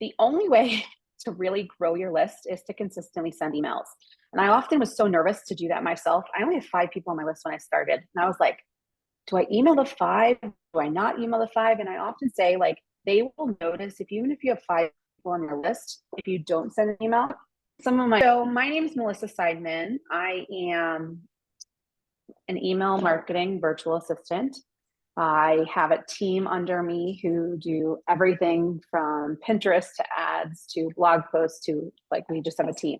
the only way to really grow your list is to consistently send emails. And I often was so nervous to do that myself. I only had 5 people on my list when I started. And I was like, do I email the 5? Do I not email the 5? And I often say, like, they will notice if even if you have 5 people on your list, if you don't send an email, so my name is Melissa Seideman. I am an email marketing virtual assistant. I have a team under me who do everything from Pinterest to ads to blog posts to, like, we just have a team.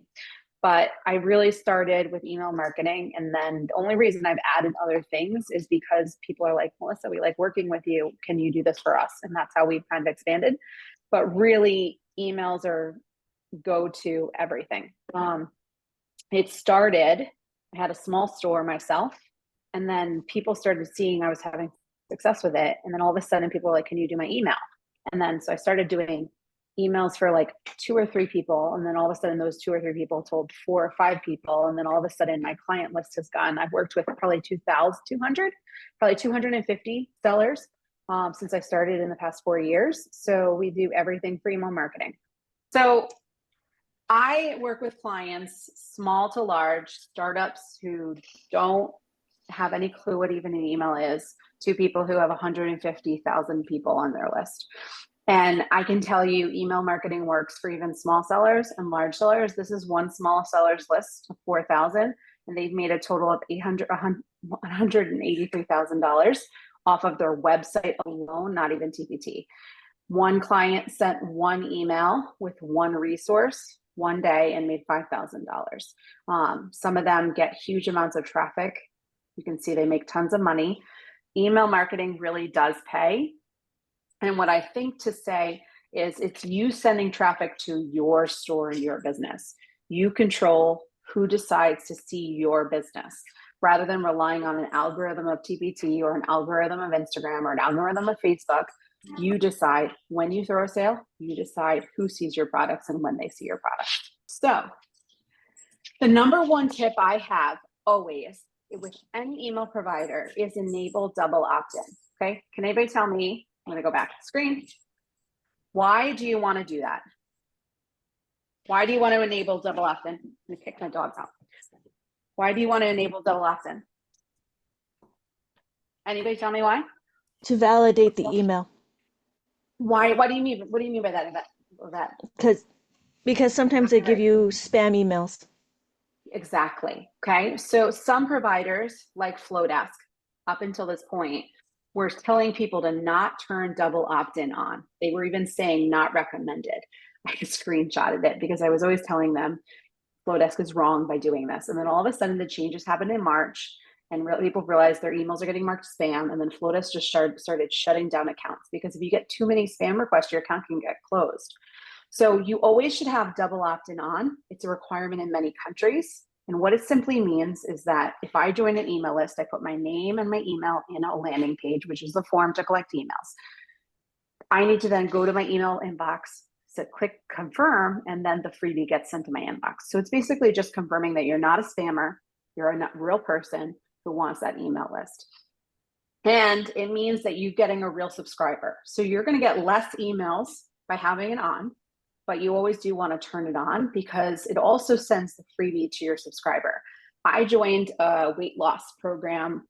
But I really started with email marketing. And then the only reason I've added other things is because people are like, Melissa, we like working with you. Can you do this for us? And that's how we've kind of expanded. But really, emails are go to everything. It started, I had a small store myself, and then people started seeing I was having success with it. And then all of a sudden people were like, can you do my email? And then so I started doing emails for like 2 or 3 people. And then all of a sudden those 2 or 3 people told 4 or 5 people. And then all of a sudden my client list has gone, I've worked with probably 250 sellers since I started in the past 4 years. So we do everything for email marketing. So I work with clients, small to large, startups who don't have any clue what even an email is, to people who have 150,000 people on their list. And I can tell you, email marketing works for even small sellers and large sellers. This is one small seller's list of 4,000, and they've made a total of $183,000 off of their website alone, not even TPT. One client sent one email with one resource one day and made $5,000. Some of them get huge amounts of traffic. You can see they make tons of money. Email marketing really does pay. And what I think to say is it's you sending traffic to your store, your business. You control who decides to see your business rather than relying on an algorithm of TPT or an algorithm of Instagram or an algorithm of Facebook. You decide when you throw a sale, you decide who sees your products and when they see your products. So the number one tip I have always with any email provider is enable double opt-in. Okay, can anybody tell me, I'm gonna go back to the screen. Why do you wanna do that? Why do you wanna enable double opt-in? I'm gonna kick my dogs out. Why do you wanna enable double opt-in? Anybody tell me why? To validate the email. Why? What do you mean? What do you mean by that? Because sometimes they give you spam emails. Exactly. Okay. So some providers like Flowdesk, up until this point, were telling people to not turn double opt-in on. They were even saying not recommended. I screenshotted it because I was always telling them Flowdesk is wrong by doing this. And then all of a sudden the changes happened in March, and people realized their emails are getting marked spam. And then Flowdesk just started shutting down accounts, because if you get too many spam requests, your account can get closed. So you always should have double opt-in on. It's a requirement in many countries. And what it simply means is that if I join an email list, I put my name and my email in a landing page, which is the form to collect emails. I need to then go to my email inbox, so click confirm, and then the freebie gets sent to my inbox. So it's basically just confirming that you're not a spammer, you're a real person who wants that email list. And it means that you're getting a real subscriber. So you're going to get less emails by having it on, but you always do want to turn it on because it also sends the freebie to your subscriber. I joined a weight loss program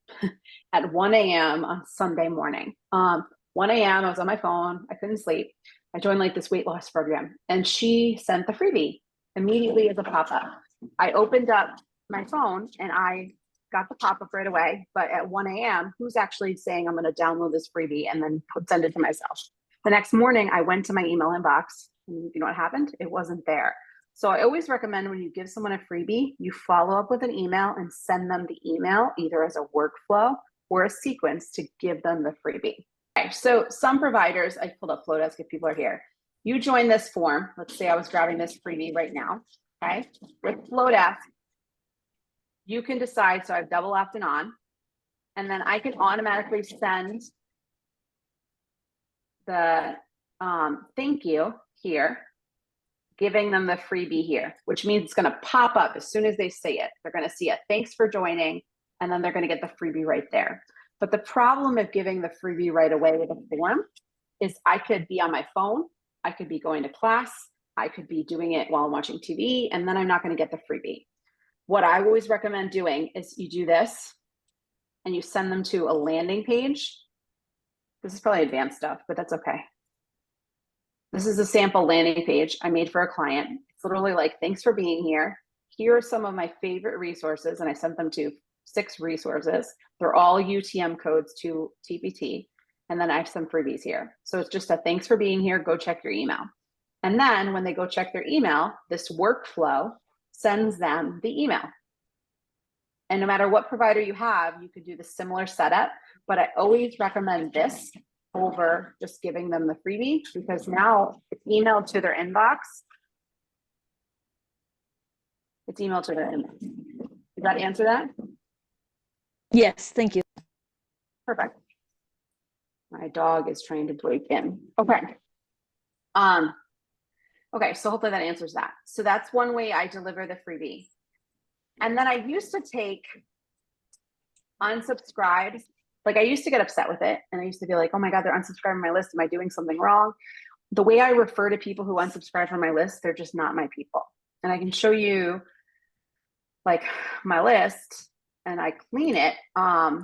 at 1 a.m. on Sunday morning. 1 a.m. I was on my phone. I couldn't sleep. I joined like this weight loss program, and she sent the freebie immediately as a pop-up. I opened up my phone and I got the pop-up right away. But at 1 a.m., who's actually saying I'm going to download this freebie and then send it to myself? The next morning, I went to my email inbox, and you know what happened? It wasn't there. So I always recommend when you give someone a freebie, you follow up with an email and send them the email either as a workflow or a sequence to give them the freebie. Okay, so some providers, I pulled up Flowdesk if people are here. You join this form. Let's say I was grabbing this freebie right now. Okay, with Flowdesk, you can decide, so I've double opt-in on, and then I can automatically send the thank you here, giving them the freebie here, which means it's going to pop up as soon as they say it. They're going to see it. Thanks for joining. And then they're going to get the freebie right there. But the problem of giving the freebie right away with a form is I could be on my phone I could be going to class, I could be doing it while I'm watching TV, and then I'm not going to get the freebie. What I always recommend doing is you do this and you send them to a landing page. This is probably advanced stuff, but that's okay. This is a sample landing page I made for a client. It's literally like, thanks for being here. Here are some of my favorite resources. And I sent them to 6 resources. They're all UTM codes to TPT. And then I have some freebies here. So it's just a thanks for being here. Go check your email. And then when they go check their email, this workflow sends them the email. And no matter what provider you have, you could do the similar setup, but I always recommend this over just giving them the freebie, because now it's emailed to their inbox. It's emailed to their inbox. Does that answer that? Yes, thank you. Perfect. My dog is trying to break in. Okay. Okay, so hopefully that answers that. So that's one way I deliver the freebie. And then I used to take unsubscribes. Like I used to get upset with it. And I used to be like, oh my God, they're unsubscribing my list. Am I doing something wrong? The way I refer to people who unsubscribe from my list, they're just not my people. And I can show you like my list and I clean it. I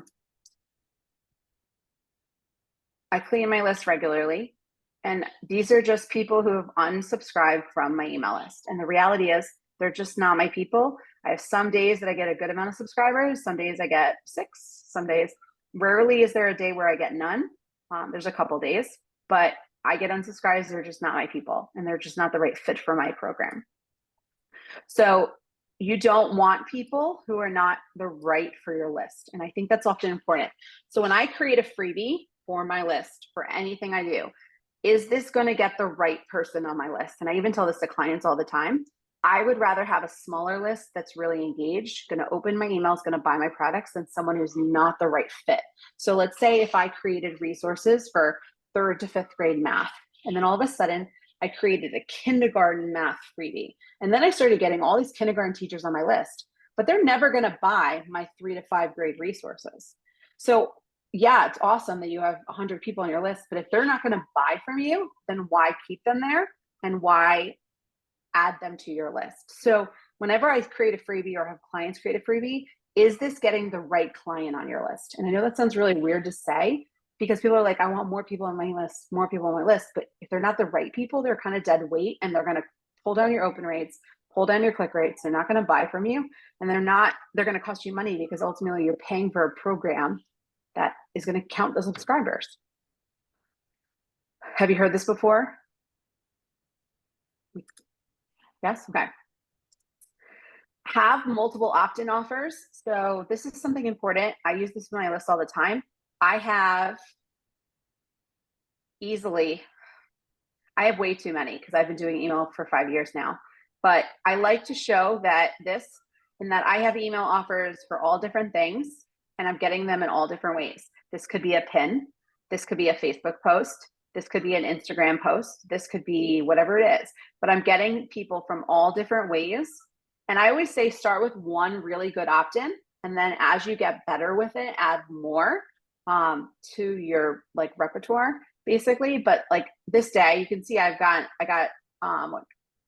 clean my list regularly. And these are just people who have unsubscribed from my email list. And the reality is they're just not my people. I have some days that I get a good amount of subscribers. Some days I get 6, some days, rarely is there a day where I get none. There's a couple days, but I get unsubscribes. They're just not my people and they're just not the right fit for my program. So you don't want people who are not the right for your list. And I think that's often important. So when I create a freebie for my list for anything I do, is this going to get the right person on my list? And I even tell this to clients all the time. I would rather have a smaller list that's really engaged, going to open my emails, going to buy my products than someone who's not the right fit. So let's say if I created resources for 3rd to 5th grade math, and then all of a sudden I created a kindergarten math freebie. And then I started getting all these kindergarten teachers on my list, but they're never going to buy my 3 to 5 grade resources. So yeah, it's awesome that you have 100 people on your list, but if they're not going to buy from you, then why keep them there and why add them to your list? So whenever I create a freebie or have clients create a freebie, is this getting the right client on your list? And I know that sounds really weird to say because people are like, I want more people on my list, more people on my list. But if they're not the right people, they're kind of dead weight and they're going to pull down your open rates, pull down your click rates. They're not going to buy from you and they're going to cost you money because ultimately you're paying for a program that is going to count the subscribers. Have you heard this before? Yes? Okay. Have multiple opt-in offers. So this is something important. I use this in my list all the time. I have way too many because I've been doing email for 5 years now. But I like to show that I have email offers for all different things and I'm getting them in all different ways. This could be a pin. This could be a Facebook post. This could be an Instagram post. This could be whatever it is. But I'm getting people from all different ways. And I always say start with one really good opt-in. And then as you get better with it, add more to your like repertoire basically. But like this day, you can see I got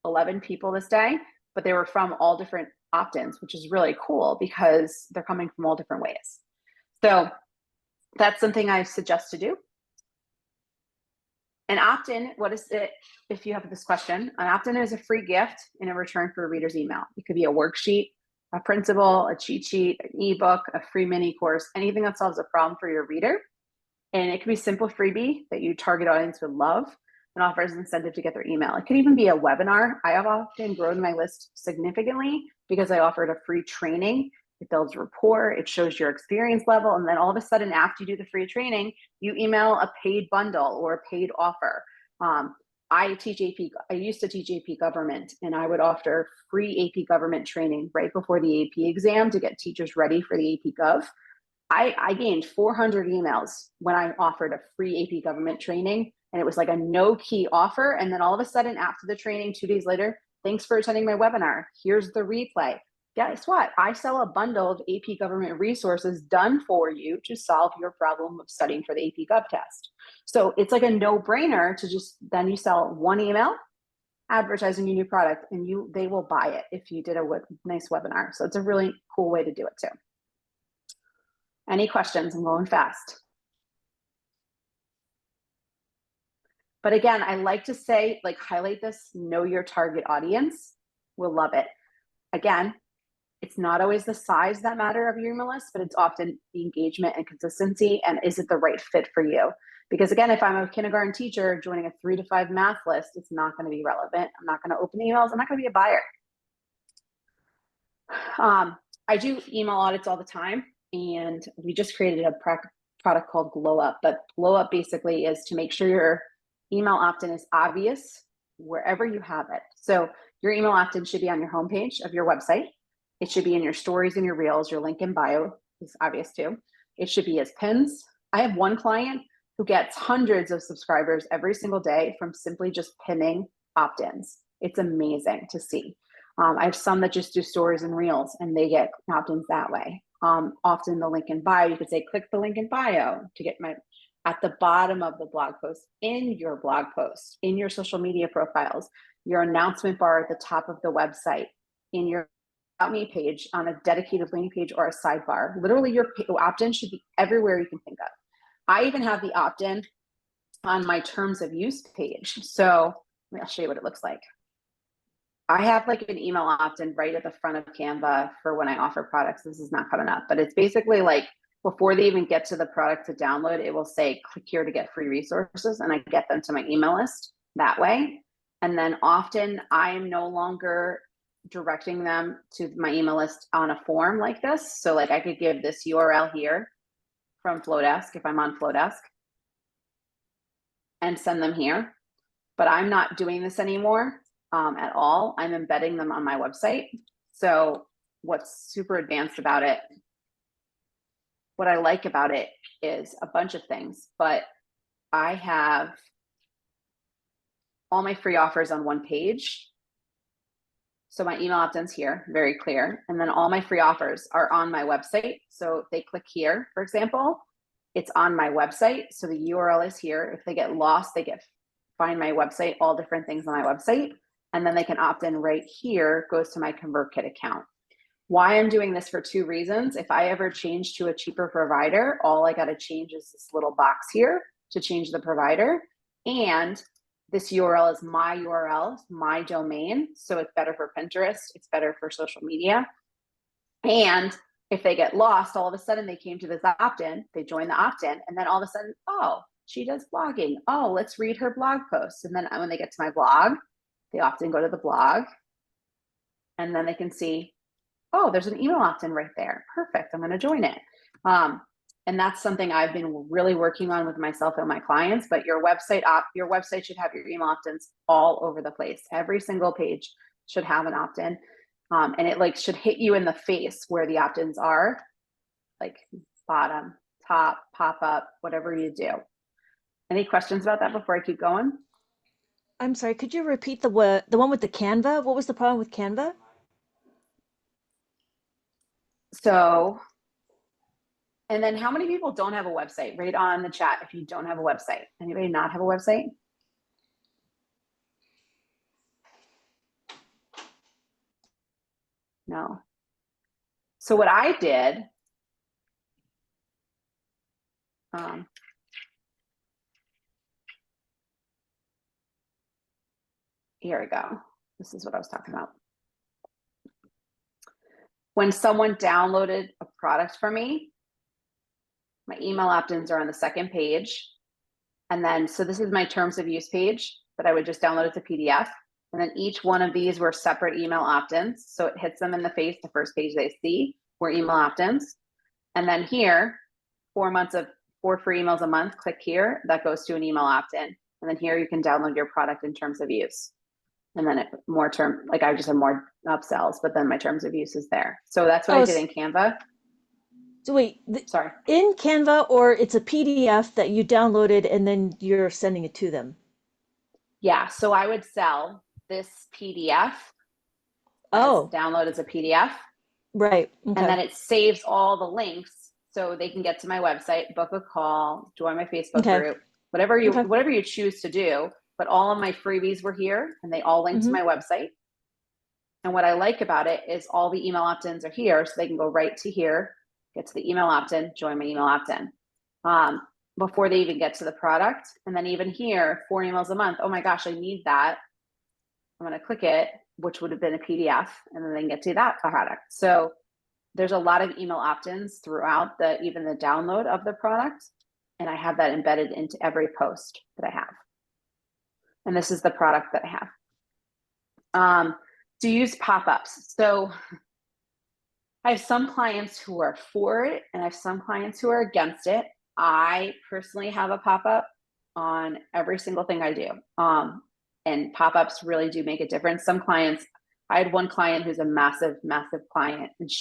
11 people this day, but they were from all different opt-ins, which is really cool because they're coming from all different ways. So that's something I suggest to do. An opt-in, what is it? If you have this question, an opt-in is a free gift in return for a reader's email. It could be a worksheet, a principle, a cheat sheet, an ebook, a free mini course, anything that solves a problem for your reader. And it could be a simple freebie that you target audience would love and offers incentive to get their email. It could even be a webinar. I have often grown my list significantly because I offered a free training. It builds rapport, it shows your experience level, and then all of a sudden after you do the free training, you email a paid bundle or a paid offer. I used to teach AP government, and I would offer free AP government training right before the AP exam to get teachers ready for the AP Gov. I gained 400 emails when I offered a free AP government training, and it was like a no-key offer. And then all of a sudden after the training, 2 days later, thanks for attending my webinar. Here's the replay. guess what? I sell a bundle of AP government resources done for you to solve your problem of studying for the AP Gov test. So it's like a no-brainer to just then you sell one email advertising your new product, and they will buy it if you did a nice webinar. So it's a really cool way to do it too. Any questions? I'm going fast. But again, I like to say, like, highlight this, know your target audience. We'll love it. Again, it's not always the size that matter of your email list, but it's often the engagement and consistency, and is it the right fit for you? Because again, if I'm a kindergarten teacher joining a 3 to 5 math list, it's not going to be relevant. I'm not going to open emails. I'm not going to be a buyer. I do email audits all the time, and we just created a product called Glow Up. But Glow Up basically is to make sure your email opt-in is obvious wherever you have it. So your email opt-in should be on your homepage of your website. It should be in your stories and your reels. Your link in bio is obvious too. It should be as pins. I have one client who gets hundreds of subscribers every single day from simply just pinning opt-ins. It's amazing to see. I have some that just do stories and reels, and they get opt-ins that way. Often the link in bio, you could say, click the link in bio to get my, at the bottom of the blog post, in your blog post, in your social media profiles, your announcement bar at the top of the website, in your About Me page, on a dedicated landing page or a sidebar. Literally your opt-in should be everywhere you can think of. I even have the opt-in on my terms of use page. So I'll show you what it looks like. I have like an email opt-in right at the front of Canva for when I offer products. This is not coming up, but it's basically like before they even get to the product to download, it will say, click here to get free resources, and I get them to my email list that way. And then often I'm no longer directing them to my email list on a form like this. So like I could give this URL here from Flowdesk if I'm on Flowdesk and send them here, but I'm not doing this anymore. At all. I'm embedding them on my website. So what's super advanced about it, what I like about it is a bunch of things, but I have all my free offers on one page. So my email opt-in's here, very clear. And then all my free offers are on my website. So if they click here, for example, it's on my website. So the URL is here. If they get lost, they find my website, all different things on my website. And then they can opt in right here, goes to my ConvertKit account. Why I'm doing this for 2 reasons. If I ever change to a cheaper provider, all I got to change is this little box here to change the provider. And this URL is my URL, my domain. So it's better for Pinterest. It's better for social media. And if they get lost, all of a sudden they came to this opt-in, they join the opt-in, and then all of a sudden, oh, she does blogging. Oh, let's read her blog posts. And then when they get to my blog, they often go to the blog, and then they can see, oh, there's an email opt-in right there. Perfect. I'm going to join it. And that's something I've been really working on with myself and my clients. But your website should have your email opt-ins all over the place. Every single page should have an opt-in, and it like should hit you in the face where the opt-ins are, like bottom, top, pop up, whatever you do. Any questions about that before I keep going? I'm sorry, could you repeat the one with the Canva? What was the problem with Canva? So, and then how many people don't have a website? Right on the chat if you don't have a website. Anybody not have a website? No. So what I did, here we go. This is what I was talking about. When someone downloaded a product from me, my email opt-ins are on the second page. And then, so this is my terms of use page, but I would just download it as a PDF. And then each one of these were separate email opt-ins. So it hits them in the face. The first page they see were email opt-ins. And then here, 4 free emails a month, click here, that goes to an email opt-in. And then here you can download your product in terms of use. And then I just have more upsells, but then my terms of use is there. So that's what I did in Canva. So wait, Sorry. In Canva, or it's a PDF that you downloaded and then you're sending it to them? Yeah, so I would sell this PDF. Oh. Download as a PDF. Right. And Okay. then it saves all the links so they can get to my website, book a call, join my Facebook Okay. group, whatever you Okay. choose to do. But all of my freebies were here and they all link to Hmm. my website. And what I like about it is all the email opt-ins are here, so they can go right to here, get to the email opt-in, join my email opt-in, before they even get to the product. And then even here, 4 emails a month. Oh my gosh, I need that. I'm going to click it, which would have been a PDF, and then they can get to that product. So there's a lot of email opt-ins throughout even the download of the product. And I have that embedded into every post that I have. And this is the product that I have. To use pop-ups. So I have some clients who are for it and I have some clients who are against it. I personally have a pop-up on every single thing I do. And pop-ups really do make a difference. Some clients, I had one client who's a massive, massive client, and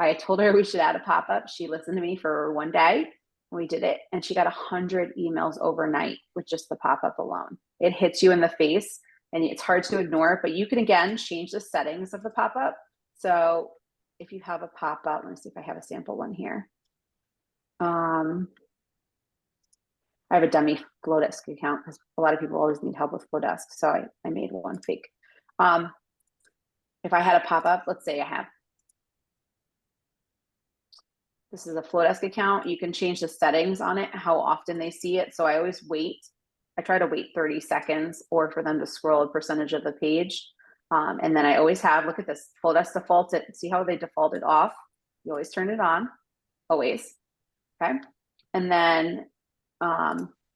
I told her we should add a pop-up. She listened to me for one day. We did it, and she got 100 emails overnight with just the pop-up alone. It hits you in the face, and it's hard to ignore, but you can, again, change the settings of the pop-up. So if you have a pop-up, let me see if I have a sample one here. I have a dummy Flowdesk account because a lot of people always need help with Flowdesk. So I made one fake. If I had a pop-up, let's say this is a Flowdesk account. You can change the settings on it, how often they see it. So I always wait. I try to wait 30 seconds or for them to scroll a percentage of the page. And then I always have, look at this, Flowdesk defaulted. See how they defaulted off? You always turn it on, always, okay? And then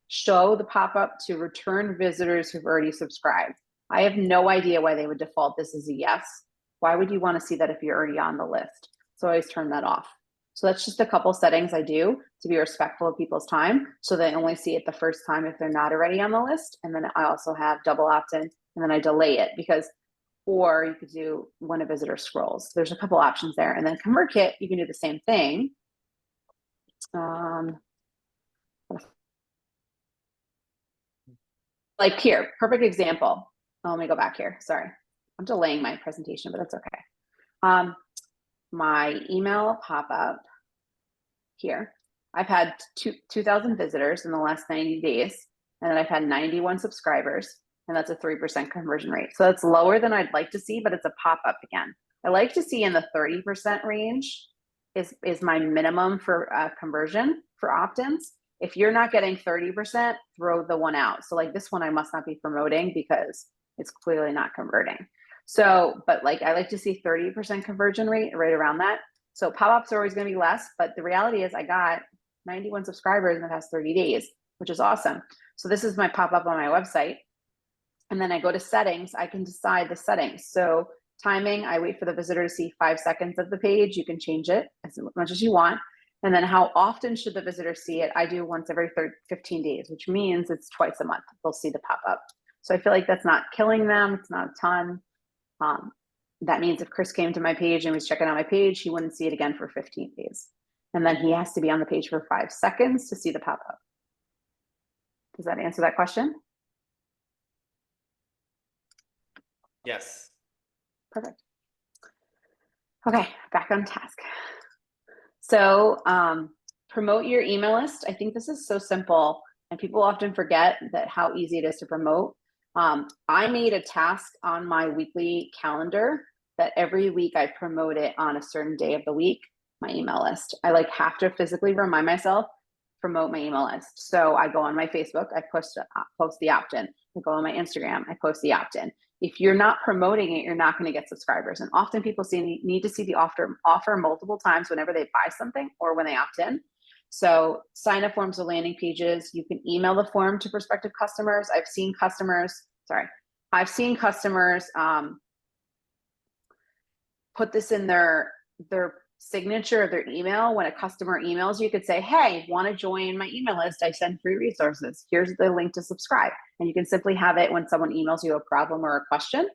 show the pop-up to return visitors who've already subscribed. I have no idea why they would default this as a yes. Why would you want to see that if you're already on the list? So I always turn that off. So that's just a couple settings I do to be respectful of people's time. So they only see it the first time if they're not already on the list. And then I also have double opt-in, and then I delay it or you could do when a visitor scrolls. There's a couple options there. And then ConvertKit, you can do the same thing. Like here, perfect example. Oh, let me go back here. Sorry. I'm delaying my presentation, but that's okay. My email pop-up here. I've had 2,000 visitors in the last 90 days, and then I've had 91 subscribers, and that's a 3% conversion rate. So that's lower than I'd like to see, but it's a pop-up again. I like to see in the 30% range is my minimum for conversion for opt-ins. If you're not getting 30%, throw the one out. So like this one, I must not be promoting because it's clearly not converting. So, but like I like to see 30% conversion rate right around that. So pop-ups are always going to be less, but the reality is I got 91 subscribers in the past 30 days, which is awesome. So this is my pop-up on my website. And then I go to settings, I can decide the settings. So timing, I wait for the visitor to see 5 seconds of the page. You can change it as much as you want. And then how often should the visitor see it? I do once every 15 days, which means it's twice a month. They'll see the pop-up. So I feel like that's not killing them. It's not a ton. That means if Chris came to my page and was checking out my page, he wouldn't see it again for 15 days. And then he has to be on the page for 5 seconds to see the pop-up. Does that answer that question? Yes. Perfect. Okay, back on task. So promote your email list. I think this is so simple, and people often forget that how easy it is to promote. I made a task on my weekly calendar that every week I promote it on a certain day of the week, my email list. I have to physically remind myself, promote my email list. So I go on my Facebook, I post the opt-in. I go on my Instagram, I post the opt-in. If you're not promoting it, you're not going to get subscribers. And often people need to see the offer multiple times whenever they buy something or when they opt in. So sign up forms or landing pages. You can email the form to prospective customers. I've seen customers put this in their signature of their email. When a customer emails you, could say, hey, want to join my email list? I send free resources. Here's the link to subscribe. And you can simply have it when someone emails you a problem or a question,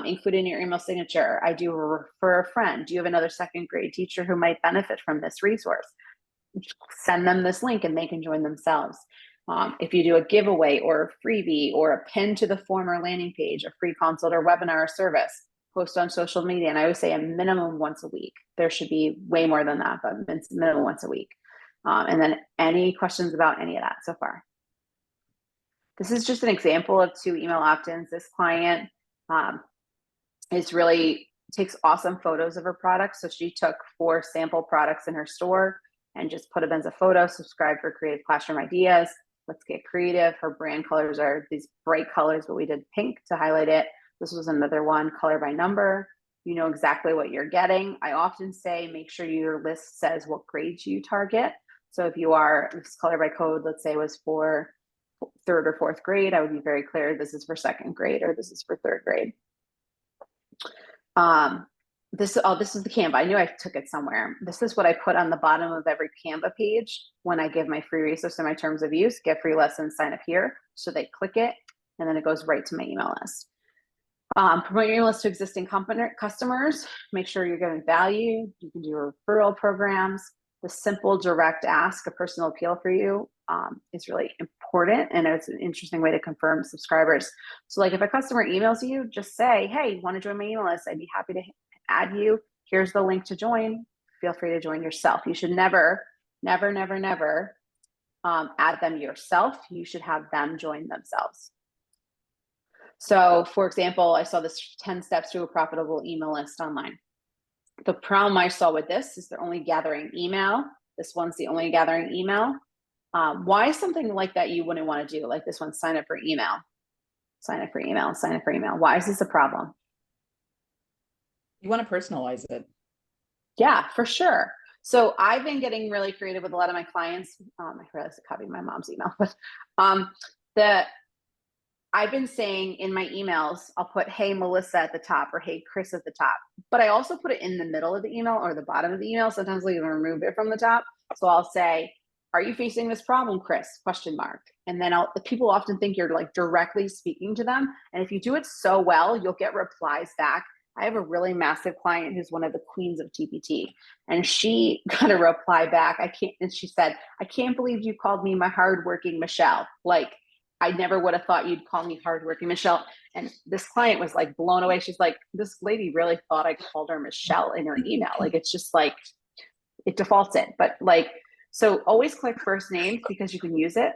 include in your email signature. I do refer a friend. Do you have another second grade teacher who might benefit from this resource? Send them this link and they can join themselves. If you do a giveaway or a freebie or a pin to the form or landing page, a free consult or webinar or service, post on social media. And I always say a minimum once a week. There should be way more than that, but it's minimum once a week. And then any questions about any of that so far? This is just an example of 2 email opt-ins. This client is really takes awesome photos of her products. So she took 4 sample products in her store and just put them as a photo, subscribe for Creative Classroom Ideas. Let's get creative. Her brand colors are these bright colors, but we did pink to highlight it. This was another one, color by number. You know exactly what you're getting. I often say, make sure your list says what grades you target. So if you are, this color by code, let's say was for 3rd or 4th grade, I would be very clear, this is for 2nd grade or this is for 3rd grade. This is the Canva. I knew I took it somewhere. This is what I put on the bottom of every Canva page when I give my free resource and my terms of use, get free lessons, sign up here. So they click it and then it goes right to my email list. Promote your email list to existing customers. Make sure you're giving value. You can do referral programs. The simple direct ask, a personal appeal for you, is really important, and it's an interesting way to confirm subscribers. So like if a customer emails you, just say, hey, want to join my email list? I'd be happy to add you. Here's the link to join. Feel free to join yourself. You should never add them yourself. You should have them join themselves. So for example, I saw this 10 steps to a profitable email list online. The problem I saw with this is they're only gathering email. This one's the only gathering email. Why is something like that you wouldn't want to do? Like this one, sign up for email, sign up for email, sign up for email. Why is this a problem? You want to personalize it. Yeah, for sure. So I've been getting really creative with a lot of my clients. I realized I copied my mom's email, but I've been saying in my emails, I'll put, hey, Melissa at the top or hey, Chris at the top, but I also put it in the middle of the email or the bottom of the email. Sometimes I'll even remove it from the top. So I'll say, are you facing this problem, Chris? Question mark. And then people often think you're like directly speaking to them. And if you do it so well, you'll get replies back. I have a really massive client who's one of the queens of TPT, and she got a reply back. And she said, I can't believe you called me my hardworking Michelle. Like, I never would have thought you'd call me hardworking Michelle. And this client was like blown away. She's like, this lady really thought I called her Michelle in her email. Like, it's just like, it defaults it. But like, so always click first names because you can use it.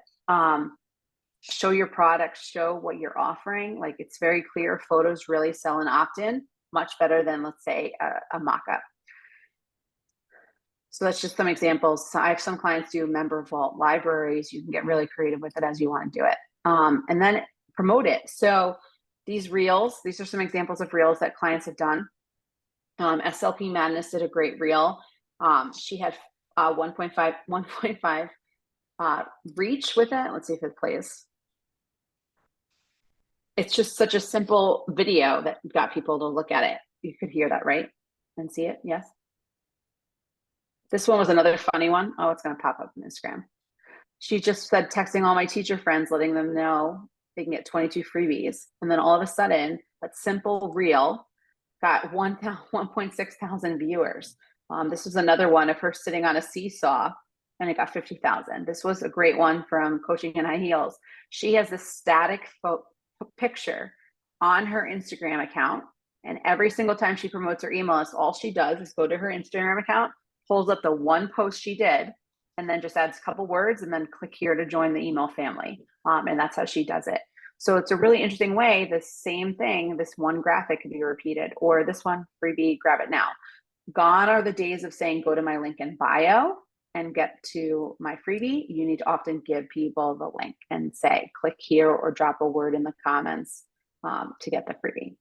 Show your product, show what you're offering. Like, it's very clear. Photos really sell an opt-in much better than, let's say, a mock-up. So that's just some examples. So I have some clients do member vault libraries. You can get really creative with it as you want to do it. And then promote it. So these reels, these are some examples of reels that clients have done. SLP Madness did a great reel. She had 1.5 reach with it. Let's see if it plays. It's just such a simple video that got people to look at it. You could hear that, right? And see it, yes? This one was another funny one. Oh, it's gonna pop up on Instagram. She just said, texting all my teacher friends, letting them know they can get 22 freebies. And then all of a sudden, that simple reel got 1.6 thousand viewers. This was another one of her sitting on a seesaw, and it got 50,000. This was a great one from Coaching in High Heels. She has a static picture on her Instagram account, and every single time she promotes her email list, all she does is go to her Instagram account, pulls up the one post she did, and then just adds a couple words and then click here to join the email family. And that's how she does it. So it's a really interesting way. The same thing, this one graphic could be repeated, or this one, freebie, grab it now. Gone are the days of saying, go to my link in bio and get to my freebie. You need to often give people the link and say, click here or drop a word in the comments to get the freebie.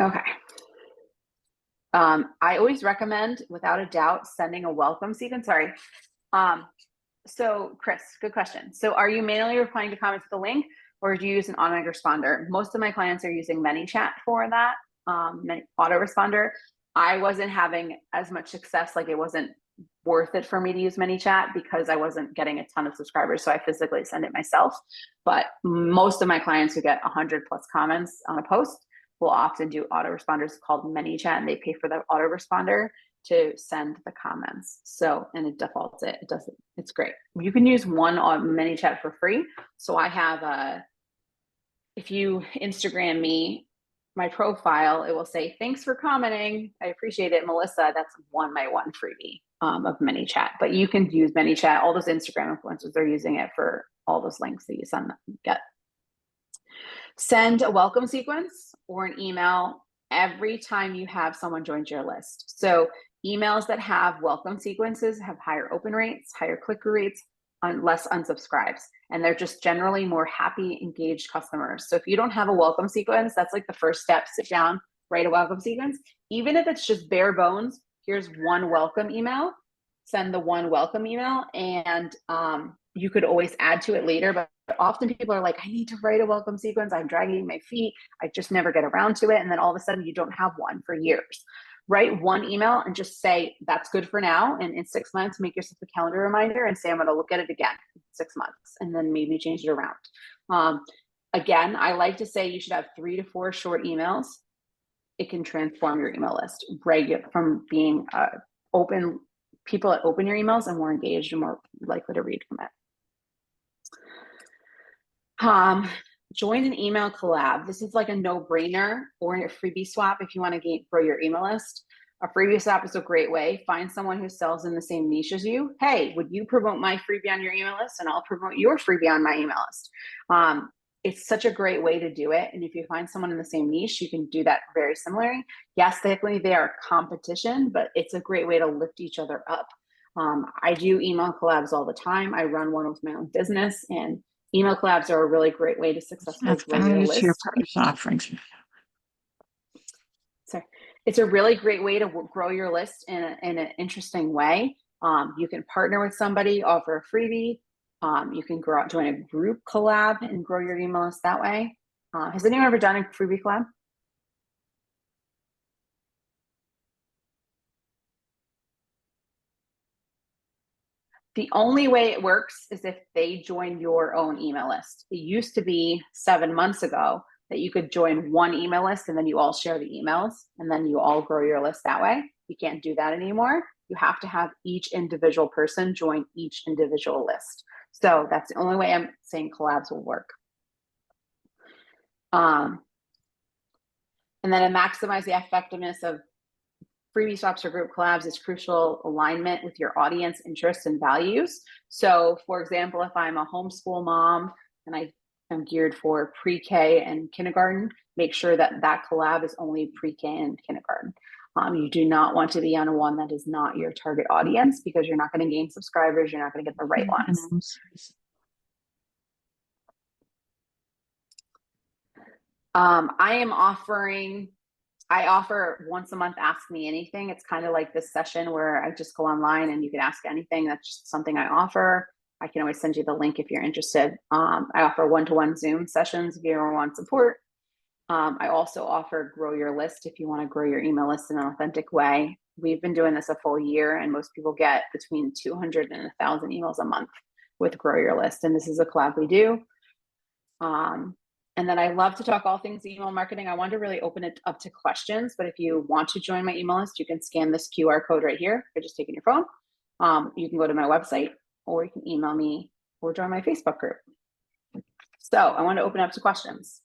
Okay. I always recommend, without a doubt, sending a welcome sequence. Sorry. So Chris, good question. So are you manually replying to comments with a link, or do you use an automatic responder? Most of my clients are using ManyChat for that, autoresponder. I wasn't having as much success, like it wasn't worth it for me to use ManyChat because I wasn't getting a ton of subscribers. So I physically send it myself. But most of my clients who get 100+ comments on a post will often do autoresponders called ManyChat, and they pay for the autoresponder to send the comments. So, and it defaults it. It doesn't, it's great. You can use one on ManyChat for free. So I have if you Instagram me my profile, it will say, thanks for commenting. I appreciate it, Melissa. That's my one freebie of ManyChat. But you can use ManyChat. All those Instagram influencers are using it for all those links that you get. Send a welcome sequence or an email every time you have someone join your list. So emails that have welcome sequences have higher open rates, higher click-through rates, less unsubscribes, and they're just generally more happy, engaged customers. So if you don't have a welcome sequence, that's like the first step. Sit down, write a welcome sequence. Even if it's just bare bones, here's one welcome email, send the one welcome email, and you could always add to it later. But often people are like, I need to write a welcome sequence. I'm dragging my feet. I just never get around to it. And then all of a sudden you don't have one for years. Write one email and just say, that's good for now. And in 6 months, make yourself a calendar reminder and say, I'm going to look at it again in 6 months, and then maybe change it around. Again, I like to say you should have 3 to 4 short emails. It can transform your email list from being open. People that open your emails are more engaged and more likely to read from it. Join an email collab. This is like a no-brainer, or a freebie swap if you want to grow your email list. A freebie swap is a great way. Find someone who sells in the same niche as you. Hey, would you promote my freebie on your email list? And I'll promote your freebie on my email list. It's such a great way to do it. And if you find someone in the same niche, you can do that very similarly. Yes, technically they are competition, but it's a great way to lift each other up. I do email collabs all the time. I run one with my own business, and email collabs are a really great way to successfully grow your list. Sorry. It's a really great way to grow your list in an interesting way. You can partner with somebody, offer a freebie. You can join a group collab and grow your email list that way. Has anyone ever done a freebie collab? The only way it works is if they join your own email list. It used to be 7 months ago that you could join one email list and then you all share the emails and then you all grow your list that way. You can't do that anymore. You have to have each individual person join each individual list. So that's the only way I'm saying collabs will work. And then to maximize the effectiveness of freebie swaps or group collabs is crucial alignment with your audience interests and values. So for example, if I'm a homeschool mom and I am geared for pre-K and kindergarten, make sure that that collab is only pre-K and kindergarten. You do not want to be on one that is not your target audience, because you're not going to gain subscribers. You're not going to get the right ones. I offer once a month, Ask Me Anything. It's kind of like this session where I just go online and you can ask anything. That's just something I offer. I can always send you the link if you're interested. I offer one-to-one Zoom sessions if you ever want support. I also offer Grow Your List if you want to grow your email list in an authentic way. We've been doing this a full year, and most people get between 200 and 1,000 emails a month with Grow Your List. And this is a collab we do. And then I love to talk all things email marketing. I want to really open it up to questions, but if you want to join my email list, you can scan this QR code right here by just taking your phone. You can go to my website, or you can email me or join my Facebook group. So I want to open up to questions.